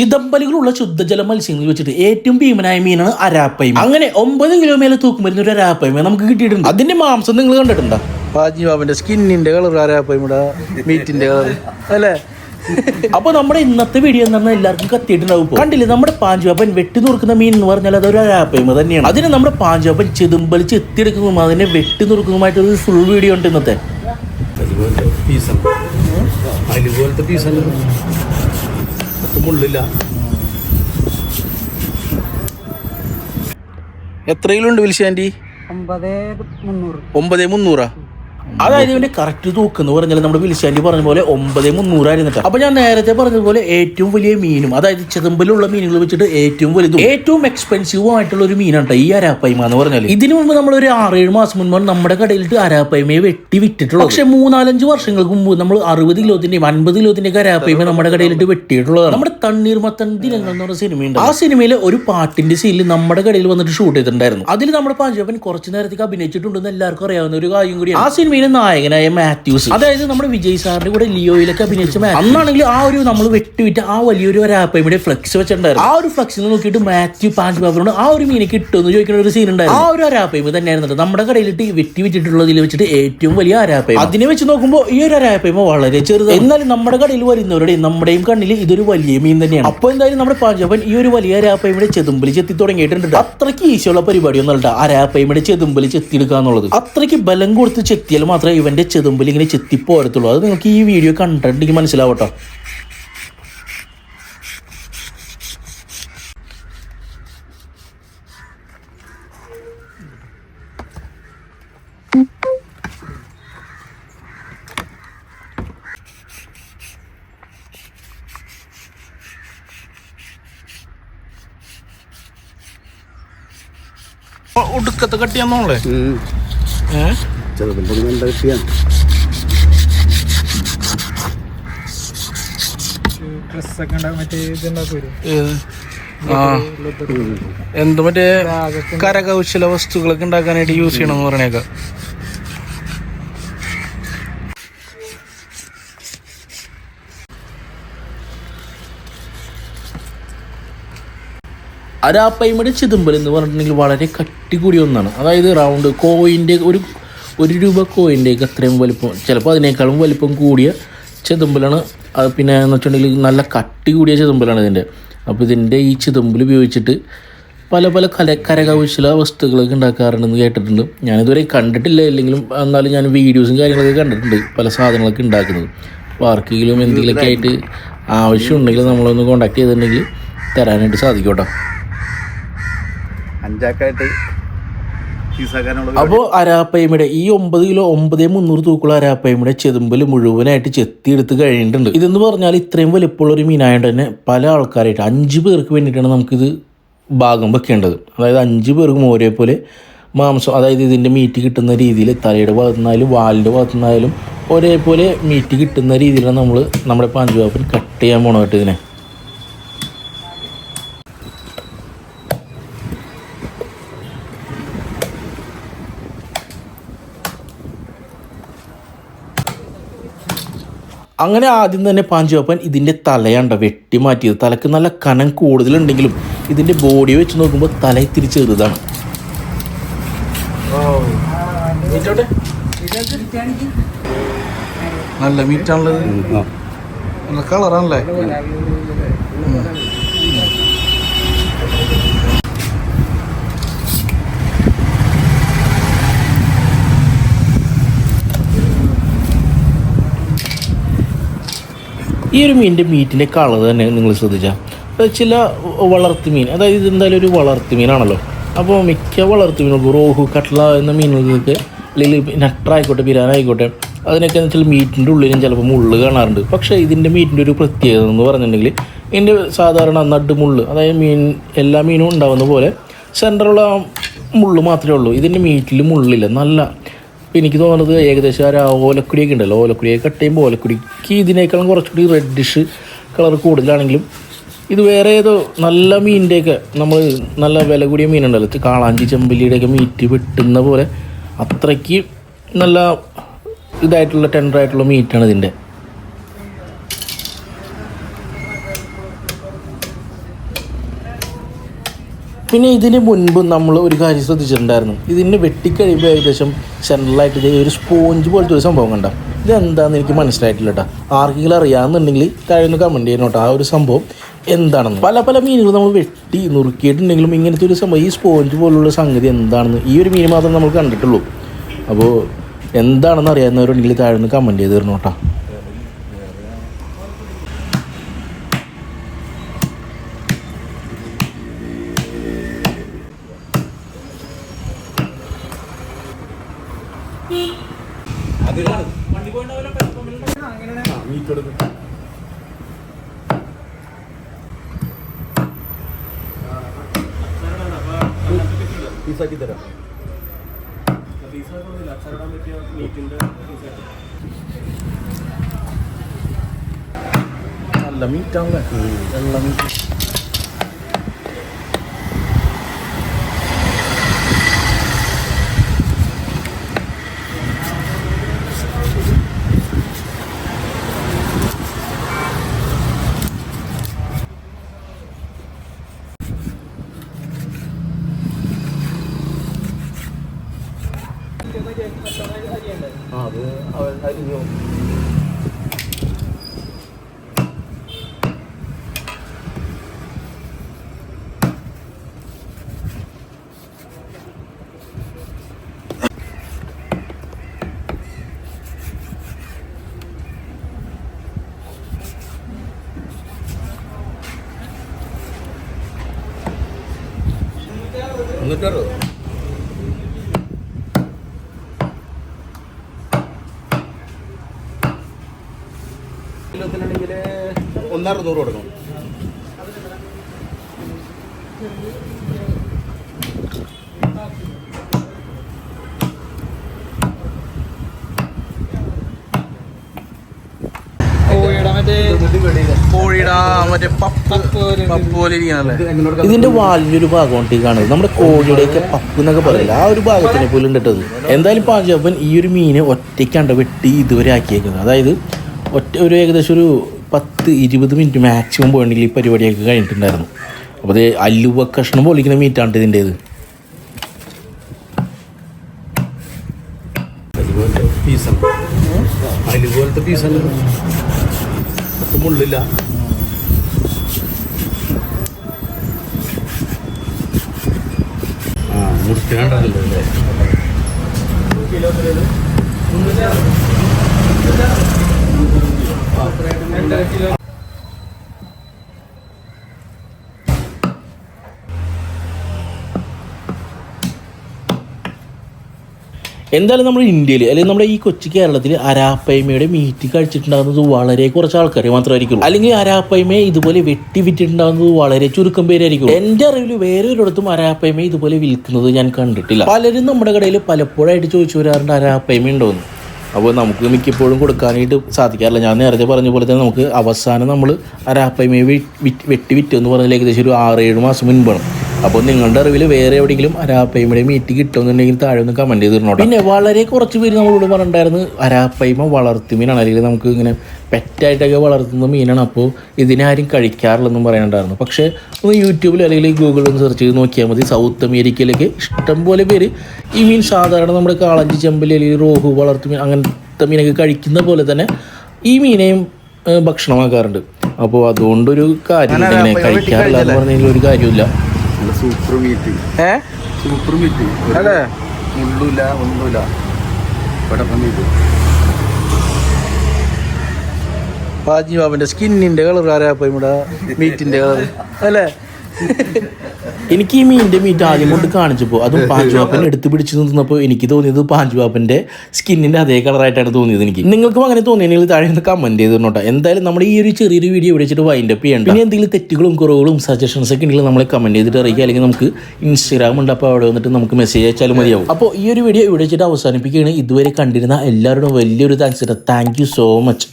ചിദംബലികളുള്ള ശുദ്ധജല മത്സ്യങ്ങൾ വെച്ചിട്ട് ഏറ്റവും ഭീമനായ മീനാണ് അരാപ്പൈമ. അങ്ങനെ 9 കിലോ മേലെ തൂക്കം വരുന്ന ഒരു അരാപ്പൈമ നമുക്ക് കിട്ടിയിട്ടുണ്ട്. അതിന്റെ മാംസം നിങ്ങൾ കണ്ടിട്ടുണ്ടോ? പാജിബാബിന്റെ സ്കിന്നിന്റെ കളർ അരാപ്പൈമയുടെ മീറ്റിന്റെ കളർ അല്ലേ? അപ്പൊ നമ്മുടെ ഇന്നത്തെ വീഡിയോ എന്ന് പറഞ്ഞാൽ എല്ലാവർക്കും കത്തിയിട്ടുണ്ടാവും. കണ്ടില്ലേ, നമ്മുടെ പാഞ്ചാപ്പൻ വെട്ടി നുറുക്കുന്ന മീൻ എന്ന് പറഞ്ഞാൽ അതൊരു അരാപ്പൈമ തന്നെയാണ്. അതിന് നമ്മുടെ പാഞ്ചാപ്പൻ ചിദംബലി ചെത്തിയെടുക്കുന്നതും അതിനെ വെട്ടി നുറുക്കുന്നതുമായിട്ട് ഒരു ഫുൾ വീഡിയോ ഉണ്ട് ഇന്നത്തെ. എത്ര കിലോ ഉണ്ട് വിൽശാൻറ്റി? 9,300. അതായത് ഇവന്റെ കറക്റ്റ് തൂക്കം എന്ന് പറഞ്ഞാൽ നമ്മുടെ വിൽശാൻറ്റി പറഞ്ഞ പോലെ 9,300 ആയിരുന്നിട്ട്. അപ്പൊ ഞാൻ നേരത്തെ പറഞ്ഞതുപോലെ ഏറ്റവും വലിയ മീനും, അതായത് ചിദംബലുള്ള മീനുകൾ വെച്ചിട്ട് ഏറ്റവും വലുതും ഏറ്റവും എക്സ്പെൻസീവ് ആയിട്ടുള്ള ഒരു മീനാണ് ഈ അരാപ്പൈമ എന്ന് പറഞ്ഞാൽ. ഇതിനു മുമ്പ് നമ്മൾ ഒരു 6-7 മാസം മുൻപാണ് നമ്മുടെ കടയിലിട്ട് അരാപ്പൈമയെ വെട്ടി വിറ്റിട്ടുള്ളത്. പക്ഷെ 3-4-5 വർഷങ്ങൾക്ക് മുമ്പ് നമ്മൾ 60 കിലോത്തിന്റെയും 50 കിലോത്തിന്റെയും അരാപ്പൈമ നമ്മുടെ കടയിലിട്ട് വെട്ടിയിട്ടുള്ളതാണ്. നമ്മുടെ തണ്ണീർമത്തൻ ദിനങ്ങൾ എന്ന് പറഞ്ഞ സിനിമയുണ്ട്. ആ സിനിമയിലെ ഒരു പാട്ടിന്റെ സീനിൽ നമ്മുടെ കടയിൽ വന്നിട്ട് ഷൂട്ട് ചെയ്തിട്ടുണ്ടായിരുന്നു. അതിൽ നമ്മുടെ പാഞ്ചാപ്പൻ കുറച്ചു നേരത്തേക്ക് അഭിനയിച്ചിട്ടുണ്ടെന്ന് എല്ലാവർക്കും അറിയാവുന്ന ഒരു കാര്യം കൂടിയാണ്. ആ സിനിമയിലെ നായകനായ മാത്യൂസ്, അതായത് നമ്മുടെ വിജയ് സാറിന്റെ കൂടെ ലിയോയിലൊക്കെ അഭിനയിച്ച അന്നാണെങ്കിൽ ആ ഒരു നമ്മൾ വെട്ടിവിറ്റ് ആ വലിയൊരു അരാപ്പൈമയുടെ ഫ്ലെക്സ് വെച്ചിട്ടുണ്ടായിരുന്നു. ആ ഒരു ഫ്ലെക്സിൽ നോക്കിയിട്ട് മാത്യു പാഞ്ചാപ്പനോട് ആ ഒരു മീനെ കിട്ടുമെന്ന് ചോദിക്കുന്ന ഒരു സീൻ ഉണ്ടായിരുന്നു. ആ ഒരു അരാപ്പൈമ തന്നെയായിരുന്നു നമ്മുടെ കടയിലിട്ട് വെട്ടി വിറ്റിട്ടുള്ളതിൽ വെച്ചിട്ട് ഏറ്റവും വലിയ അരാപ്പൈമ. അതിനെ വെച്ച് നോക്കുമ്പോൾ ഈ ഒരു അരാപ്പൈമ വളരെ ചെറുത്. എന്നാലും നമ്മുടെ കടയിൽ വരുന്നവരുടെയും നമ്മുടെയും കണ്ണിൽ ഇതൊരു വലിയ മീൻ തന്നെയാണ്. അപ്പോൾ എന്തായാലും നമ്മുടെ പാഞ്ചാപ്പൻ ഈ ഒരു വലിയ അരാപ്പൈമയുടെ ചെതുമ്പലി ചെത്തി തുടങ്ങിയിട്ടുണ്ട്. അത്രയ്ക്ക് ഈശോയുള്ള പരിപാടിയൊന്നും അല്ല അരാപ്പൈമയുടെ ചെതുമ്പലി ചെത്തിയെടുക്കുക എന്നുള്ളത്. അത്രയ്ക്ക് ബലം കൊടുത്ത് ചെത്തിയാൽ മാത്രമേ ഇവന്റെ ചെതുമ്പലി ഇങ്ങനെ ചെത്തിപ്പോരത്തുള്ളൂ. അത് നിങ്ങൾക്ക് ഈ വീഡിയോ കണ്ടിട്ടുണ്ടെങ്കിൽ മനസ്സിലാവട്ടോ. ഒടുക്കത്തെ കട്ടിയാന്നോളെ എന്ത് മറ്റേ കരകൗശല വസ്തുക്കളൊക്കെ ഉണ്ടാക്കാനായിട്ട് യൂസ് ചെയ്യണമെന്ന് പറഞ്ഞേക്കാം. അരാപ്പൈമയുടെ ചിദംബലം എന്ന് പറഞ്ഞിട്ടുണ്ടെങ്കിൽ വളരെ കട്ടി കൂടിയ ഒന്നാണ്. അതായത് റൗണ്ട് കോയിൻ്റെ ഒരു രൂപ കോയിൻ്റെയൊക്കെ അത്രയും വലിപ്പം, ചിലപ്പോൾ അതിനേക്കാളും വലിപ്പം കൂടിയ ചിദംബലാണ്. അത് പിന്നെ എന്ന് വെച്ചിട്ടുണ്ടെങ്കിൽ നല്ല കട്ടി കൂടിയ ചിദംബലാണ് ഇതിൻ്റെ. അപ്പോൾ ഇതിൻ്റെ ഈ ചിദംബൽ ഉപയോഗിച്ചിട്ട് പല പല കരകൗശല വസ്തുക്കളൊക്കെ ഉണ്ടാക്കാറുണ്ടെന്ന് കേട്ടിട്ടുണ്ട്. ഞാനിതുവരെ കണ്ടിട്ടില്ല, ഇല്ലെങ്കിലും എന്നാലും ഞാൻ വീഡിയോസും കാര്യങ്ങളൊക്കെ കണ്ടിട്ടുണ്ട് പല സാധനങ്ങളൊക്കെ ഉണ്ടാക്കുന്നത്. അപ്പോൾ ആർക്കെങ്കിലും എന്തെങ്കിലുമൊക്കെ ആയിട്ട് ആവശ്യമുണ്ടെങ്കിൽ നമ്മളൊന്ന് കോൺടാക്ട് ചെയ്തിട്ടുണ്ടെങ്കിൽ തരാനായിട്ട് സാധിക്കും കേട്ടോ. അപ്പോൾ അരാപ്പൈമയുടെ ഈ 9 കിലോ 9,300 തൂക്കുള്ള അരാപ്പൈമയുടെ ചെതുമ്പൽ മുഴുവനായിട്ട് ചെത്തിയെടുത്ത് കഴിഞ്ഞിട്ടുണ്ട്. ഇതെന്ന് പറഞ്ഞാൽ ഇത്രയും വലിപ്പമുള്ള ഒരു മീനായതുകൊണ്ട് തന്നെ പല ആൾക്കാരായിട്ട് 5 പേർക്ക് വേണ്ടിയിട്ടാണ് നമുക്കിത് ഭാഗം വെക്കേണ്ടത്. അതായത് 5 പേർക്കും ഒരേപോലെ മാംസം, അതായത് ഇതിൻ്റെ മീറ്റ് കിട്ടുന്ന രീതിയിൽ തലയുടെ ഭാഗത്തുനിന്നായാലും വാലിൻ്റെ ഭാഗത്തുനിന്നായാലും ഒരേപോലെ മീറ്റ് കിട്ടുന്ന രീതിയിലാണ് നമ്മൾ നമ്മുടെ പാഞ്ചാപ്പൻ കട്ട് ചെയ്യാൻ പോകണമായിട്ട് ഇതിനെ. അങ്ങനെ ആദ്യം തന്നെ പാഞ്ചാപ്പൻ ഇതിൻ്റെ തലയാണ്ട വെട്ടി മാറ്റിയത്. തലക്ക് നല്ല കനം കൂടുതലുണ്ടെങ്കിലും ഇതിൻ്റെ ബോഡി വെച്ച് നോക്കുമ്പോൾ തല ഇത്തിരി ചെറുതാണ്. നല്ല മീറ്റാണുള്ളത്, നല്ല കളറാണല്ലേ. ഈ ഒരു മീനിൻ്റെ മീറ്റിൻ്റെ കളർ തന്നെ നിങ്ങൾ ശ്രദ്ധിച്ചാൽ ചില വളർത്തു മീൻ, അതായത് ഇതെന്തായാലും ഒരു വളർത്തു മീനാണല്ലോ. അപ്പോൾ മിക്ക വളർത്തു മീനുകൾക്ക് റോഹു കട്ട്ല എന്ന മീനുകൾക്ക് അല്ലെങ്കിൽ നട്ടറായിക്കോട്ടെ പിരാനായിക്കോട്ടെ അതിനൊക്കെ എന്ന് വെച്ചാൽ മീറ്റിൻ്റെ ഉള്ളിലും ചിലപ്പോൾ മുള്ള് കാണാറുണ്ട്. പക്ഷേ ഇതിൻ്റെ മീറ്റിൻ്റെ ഒരു പ്രത്യേകത എന്ന് പറഞ്ഞിട്ടുണ്ടെങ്കിൽ ഇതിൻ്റെ സാധാരണ നടുമുള്ള്, അതായത് എല്ലാ മീനും ഉണ്ടാകുന്ന പോലെ സെൻറ്ററുള്ള മുള്ള് മാത്രമേ ഉള്ളൂ. ഇതിൻ്റെ മീറ്റിൽ മുള്ളില്ല. നല്ല എനിക്ക് തോന്നുന്നത് ഏകദേശം ആ ഓലക്കുടിയൊക്കെ ഉണ്ടല്ലോ, ഓലക്കുടിയൊക്കെ കട്ട് ചെയ്യുമ്പോൾ ഓലക്കുടിക്ക് ഇതിനേക്കാളും കുറച്ചുകൂടി റെഡിഷ് കളർ കൂടുതലാണെങ്കിലും ഇത് വേറെ ഏതോ നല്ല മീനിൻ്റെയൊക്കെ നമ്മൾ നല്ല വില കൂടിയ മീനുണ്ടല്ലോ, കാളാഞ്ചി ചെമ്പല്ലിയുടെയൊക്കെ മീറ്റ് വെട്ടുന്ന പോലെ അത്രയ്ക്ക് നല്ല ഇതായിട്ടുള്ള ടെൻഡറായിട്ടുള്ള മീറ്റാണ് ഇതിൻ്റെ. പിന്നെ ഇതിന് മുൻപ് നമ്മൾ ഒരു കാര്യം ശ്രദ്ധിച്ചിട്ടുണ്ടായിരുന്നു, ഇതിന് വെട്ടിക്കഴിയുമ്പോൾ ഏകദേശം സെൻട്രലായിട്ട് ഇത് ഒരു സ്പോഞ്ച് പോലത്തെ ഒരു സംഭവം കണ്ട. ഇതെന്താണെന്ന് എനിക്ക് മനസ്സിലായിട്ടില്ല കേട്ടോ. ആർക്കെങ്കിലും അറിയാമെന്നുണ്ടെങ്കിൽ താഴെ ഒന്ന് കമൻറ്റ് ചെയ്യണം കേട്ടോ ആ ഒരു സംഭവം എന്താണെന്ന്. പല പല മീനുകൾ നമ്മൾ വെട്ടി നുറുക്കിയിട്ടുണ്ടെങ്കിലും ഇങ്ങനത്തെ ഒരു സംഭവം, ഈ സ്പോഞ്ച് പോലുള്ള സംഗതി എന്താണെന്ന് ഈ ഒരു മീൻ മാത്രം നമ്മൾ കണ്ടിട്ടുള്ളൂ. അപ്പോൾ എന്താണെന്ന് അറിയാവുന്നവരുണ്ടെങ്കിൽ താഴെ ഒന്ന് കമൻറ്റ് ചെയ്ത് തരണം കേട്ടോ. നല്ല മീറ്റാണല്ലേ, വെള്ള മീറ്റ്. അത് അവൻ അരിഞ്ഞു. എന്നിട്ടോ കിലോത്തിനാണെങ്കിൽ 1,600 കൊടുക്കണം. ഇതിന്റെ വാലിന്റെ ഒരു ഭാഗമാണ് കാണുന്നത്. നമ്മുടെ കോഴിയുടെയൊക്കെ പപ്പ് എന്നൊക്കെ പറയില്ല, ആ ഒരു ഭാഗത്തിനെ പോലും ഇട്ടത്. എന്തായാലും പാഞ്ചാപ്പൻ ഈ ഒരു മീനെ ഒറ്റയ്ക്കാണ്ട് വെട്ടി ഇതുവരെ ആക്കിയേക്കുന്നത്. അതായത് ഒരു ഏകദേശം ഒരു 10-20 മിനിറ്റ് മാക്സിമം പോയിട്ടുണ്ടെങ്കിൽ ഈ പരിപാടിയൊക്കെ കഴിഞ്ഞിട്ടുണ്ടായിരുന്നു. അപ്പോൾ അത് അല്ലുവ കഷ്ണം പൊളിക്കുന്ന മീറ്റാണ് ഇതിൻ്റേത്. അതുപോലത്തെ പീസാണ്, അല്ലുപോലത്തെ പീസാണ്, മുള്ളില്ല. മുറിക്കാണ്ടല്ലോ അല്ലേ. എന്തായാലും നമ്മുടെ ഇന്ത്യയിൽ അല്ലെങ്കിൽ നമ്മുടെ ഈ കൊച്ചു കേരളത്തിൽ അരാപ്പയ്മയുടെ മീറ്റ് കഴിച്ചിട്ടുണ്ടാകുന്നത് വളരെ കുറച്ച് ആൾക്കാർ മാത്രമായിരിക്കും. അല്ലെങ്കിൽ അരാപ്പയ്മയെ ഇതുപോലെ വെട്ടി വിറ്റിട്ടുണ്ടാകുന്നത് വളരെ ചുരുക്കം പേരായിരിക്കും. എൻ്റെ അറിവിൽ വേറെ ഒരിടത്തും അരാപ്പയ്മ ഇതുപോലെ വിൽക്കുന്നത് ഞാൻ കണ്ടിട്ടില്ല. പലരും നമ്മുടെ കടയിൽ പലപ്പോഴായിട്ട് ചോദിച്ചു വരാറുണ്ട് അരാപ്പയ്മ ഉണ്ടോയെന്ന്. അപ്പോൾ നമുക്ക് മിക്കപ്പോഴും കൊടുക്കാനായിട്ട് സാധിക്കാറില്ല. ഞാൻ നേരത്തെ പറഞ്ഞ പോലെ തന്നെ നമുക്ക് അവസാനം നമ്മൾ അരാപ്പയ്മയെ വെട്ടി വിറ്റെന്ന് പറഞ്ഞാൽ ഏകദേശം ഒരു 6-7 മാസം മുൻപാണ്. അപ്പോൾ നിങ്ങളുടെ അറിവിൽ വേറെ എവിടെയെങ്കിലും അരാപ്പയ്മയുടെ മീറ്റ് കിട്ടുമെന്നുണ്ടെങ്കിൽ താഴെ ഒന്ന് കമൻറ്റ് ചെയ്ത് തരണോ. പിന്നെ വളരെ കുറച്ച് പേര് നമ്മളോട് പറഞ്ഞിട്ടുണ്ടായിരുന്നു അരാപ്പയ്മ വളർത്തു മീനാണ്, അല്ലെങ്കിൽ നമുക്ക് ഇങ്ങനെ പെറ്റായിട്ടൊക്കെ വളർത്തുന്ന മീനാണ്, അപ്പോൾ ഇതിനാരും കഴിക്കാറില്ലെന്നും പറയാനുണ്ടായിരുന്നു. പക്ഷേ ഒന്ന് യൂട്യൂബിൽ അല്ലെങ്കിൽ ഗൂഗിളിൽ ഒന്ന് സെർച്ച് ചെയ്ത് നോക്കിയാൽ മതി. സൗത്ത് അമേരിക്കയിലൊക്കെ ഇഷ്ടംപോലെ പേര് ഈ മീൻ സാധാരണ നമ്മുടെ കാളഞ്ചി, ചെമ്പല്ലി അല്ലെങ്കിൽ റോഹു, വളർത്തു മീൻ അങ്ങനത്തെ മീനൊക്കെ കഴിക്കുന്ന പോലെ തന്നെ ഈ മീനെയും ഭക്ഷണമാക്കാറുണ്ട്. അപ്പോൾ അതുകൊണ്ടൊരു കാര്യം ഇങ്ങനെ കഴിക്കാറില്ല എന്ന് പറഞ്ഞതിൽ ഒരു കാര്യമില്ല. സൂപ്പർ മീറ്റ്, സൂപ്പർ മീറ്റ് അല്ലേ, മുള്ളില്ല ഒന്നുമില്ല. പാജി ബാബന്റെ സ്കിന്നിന്റെ കളർ അരാപ്പയ്മയുടെ മീറ്റിന്റെ കളർ അല്ലേ. എനിക്ക് ഈ മീനിൻ്റെ മീറ്റ് ആദ്യം കൊണ്ട് കാണിച്ചപ്പോൾ അതും പാഞ്ചുവാപ്പൻ എടുത്ത് പിടിച്ച് നിന്നപ്പോൾ എനിക്ക് തോന്നിയത് പാഞ്ചുവാപ്പൻ്റെ സ്കിന്നിൻ്റെ അതേ കളറായിട്ടാണ് തോന്നിയത്. എനിക്ക് നിങ്ങൾക്കും അങ്ങനെ തോന്നിയെങ്കിൽ താഴെ നിന്ന് കമൻറ്റ് ചെയ്ത് തന്നോട്ടെ. എന്തായാലും നമ്മൾ ഈ ഒരു ചെറിയൊരു വീഡിയോ വിളിച്ചിട്ട് വൈൻഡ് അപ്പ് ചെയ്യണം. പിന്നെ എന്തെങ്കിലും തെറ്റുകളും കുറവുകളും സജഷൻസ് ഒക്കെ ഉണ്ടെങ്കിൽ നമ്മളെ കമൻറ്റ് ചെയ്തിട്ട് അറിയിക്കുക. അല്ലെങ്കിൽ നമുക്ക് ഇൻസ്റ്റാഗ്രാം ഉണ്ട്, അപ്പോൾ അവിടെ വന്നിട്ട് നമുക്ക് മെസ്സേജ് അയച്ചാലും മതിയാവും. അപ്പോൾ ഈ ഒരു വീഡിയോ ഇവിടെ വെച്ചിട്ട് അവസാനിപ്പിക്കുകയാണ്. ഇതുവരെ കണ്ടിരുന്ന എല്ലാവരോടും വലിയൊരു thanks. Thank you so much.